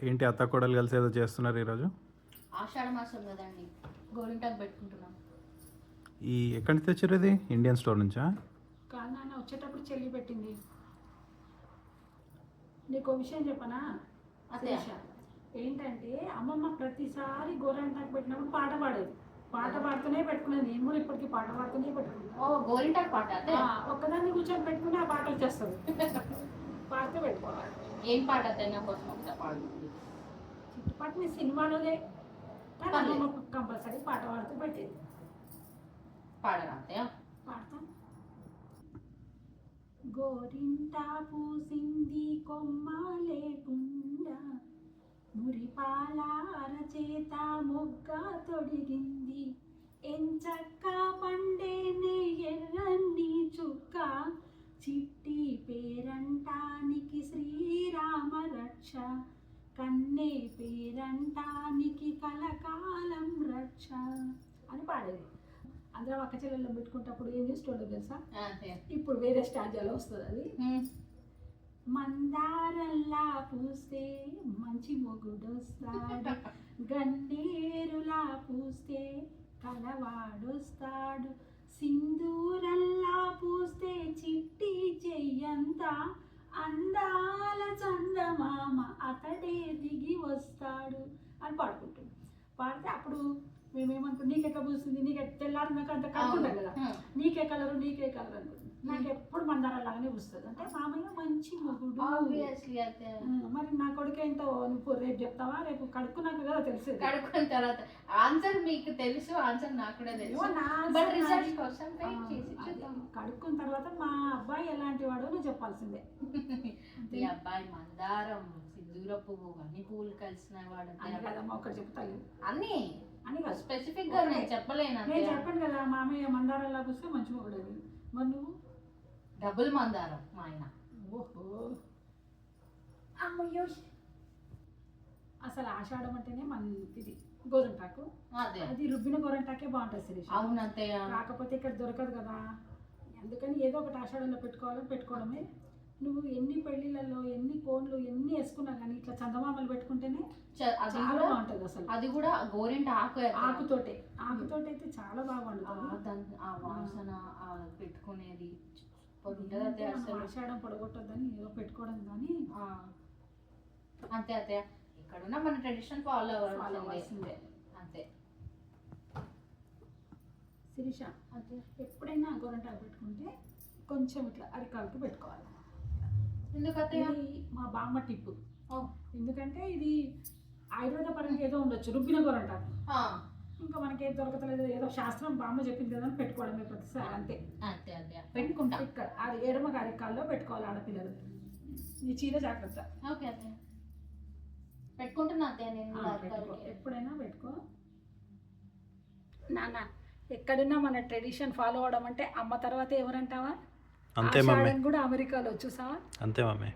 ఏంటి అత్త కోడలు కలిసి ఏదో చేస్తున్నారు ఈరోజు? ఆషాఢ మాసం కదండి, గోరింటాకు పెట్టుకుంటున్నాం. ఎక్కడి నుంచి తెచ్చారు ఇది? ఇండియన్ స్టోర్ నుంచా? కాదు నాన్న, వచ్చేటప్పుడు చెల్లి పెట్టింది. నీకు విషయం చెప్పనా అదే శిరీష? ఏంటంటే అమ్మమ్మ ప్రతిసారి గోరింటాకు పెట్టినప్పుడు పాట పాడేది. పాట పాడుతూనే పెట్టుకునేది. నేను కూడా ఇప్పటికీ పాట పాడుతూనే పెట్టుకున్నాను. ఓ గోరింటాకు పాట అదే. ఒక్కదాన్ని కూర్చొని పెట్టుకుని ఆ పాట వచ్చేస్తుంది. పాడుతూ పెట్టుకోవాలి. ఏం పాట అదే నా కోసం ఒకసారి పాడు. చిట్టుపట్టిన సినిమాలోనే కానీ అమ్మమ్మ కంపల్సరీ పాట పాడుతూ పెట్టేది. పాడరా అత్తయ్య? పాడతాం. గోరింటా పూసింది కొమ్మ లేకుండా, మురిపాల అరచేత మొగ్గ తొడిగింది, ఎంచక్క పండేనే ఎర్రన్ని చుక్క, చిట్టి పేరంటానికి శ్రీరామ రక్ష, కన్నే పేరంటానికి కలకాలం రక్ష అని పాడేది. అందరం అక్క చెల్లెల్లో పెట్టుకుంటప్పుడు ఏం చేస్తుండో తెలుసా? ఇప్పుడు వేరే స్టాంజాలో వస్తుంది అది. మందారంలా పూస్తే మంచి మొగుడొస్తాడు, గన్నేరులా పూస్తే కలవాడొస్తాడు, సింధూరల్లా పూస్తే చిట్టి చెయ్యంత అందాల చందమామ అతడే దిగి వస్తాడు అని పాడుకుంటుంది. పాడితే అప్పుడు మేమేమనుకుంటాం, నీకే పూస్తుంది, నీకే తెల్లారి నాకు అంత కలుగుంటాం కదా, నీకే కలరు అనుకుంటుంది. నాకు ఎప్పుడు మందారాలాగానే పూస్తుంది. అంటే మామయ్య మంచి మొగుడు. మరి నా కొడుకు ఏంటో నువ్వు రేపు చెప్తావా? రేపు కడుక్కున్నాక కదా తెలుసు. కడుక్కున్న తర్వాత ఆన్సర్ మీకు తెలుసు, ఆన్సర్ నాకు కూడా తెలుసు. కడుక్కున్న తర్వాత మా అబ్బాయి ఎలాంటి వాడో నువ్వు చెప్పాల్సిందే. మీ అబ్బాయి మందారం, సింధూర పువ్వు, అన్ని పువ్వులు కలిసిన వాడు కదమ్మా. ఒకటి చెప్తాను అన్ని అని కాదు, స్పెసిఫిక్ గా నేను చెప్పలేను. నేను చెప్పాను కదా మామయ్య మందారాలా పూస్తే మంచి మొగుడు అని. మరి నువ్వు డబుల్ మందారం మా ఆయన. ఓహో అమ్మయ్యో. అసలు ఆషాఢం అంటేనే ఇది గోరింటాకు. అది రుబ్బిన గోరింటాకే బాగుంటుంది శిరీష. అవునంతే. కాకపోతే ఇక్కడ దొరకదు కదా, అందుకని ఏదో ఒకటి ఆషాఢంలో పెట్టుకోవడమే. నువ్వు ఎన్ని పెళ్లిళ్ళలో ఎన్ని కోన్లు ఎన్ని వేసుకున్నా కానీ ఇట్లా చందమామలు పెట్టుకుంటేనే చాలా బాగుంటుంది. అసలు అది కూడా గోరింట ఆకుతోటే అయితే చాలా బాగా వండుతుంది. ఆ వాసన పెట్టుకునేది ఆషాఢం పొడగొట్టద్దని ఏదో పెట్టుకోవడం కానీ అంతే అత్తయ్య. ఎక్కడున్నా మన ట్రెడిషన్ ఫాలో అవ్వాల్సిందే అంతే. శిరీష, ఎప్పుడైనా గోరింటాకు పెట్టుకుంటే కొంచెం ఇట్లా అరికాలకి పెట్టుకోవాలి. ఎందుకంటే మా బామ్మ టిప్పు. ఎందుకంటే ఇది ఆయుర్వేద పరంగా ఏదో ఉండొచ్చు రుబ్బిన గోరింటాకు. ఇంకా మనకేం దొరకలేదు, ఏదో శాస్త్రం బామ్మ చెప్పింది కదా అని పెట్టుకోవడమే ప్రతిసారి. అంతే పెట్టుకుంటా. ఇక్కడ అది ఎడమ అరికాల్లో పెట్టుకోవాలి ఆడపిల్లలు. ఈ చీర జాగ్రత్త. ఓకే అదే పెట్టుకుంటున్నా అత్తయ్య నేను. ఎప్పుడైనా పెట్టుకో నాన్న. ఎక్కడున్నా మన ట్రెడిషన్ ఫాలో అవడం అంటే అమ్మ తర్వాత ఎవరంటావా? అంతే మమ్మీ. కూడా అమెరికాలో చూసావా? అంతే మమ్మీ.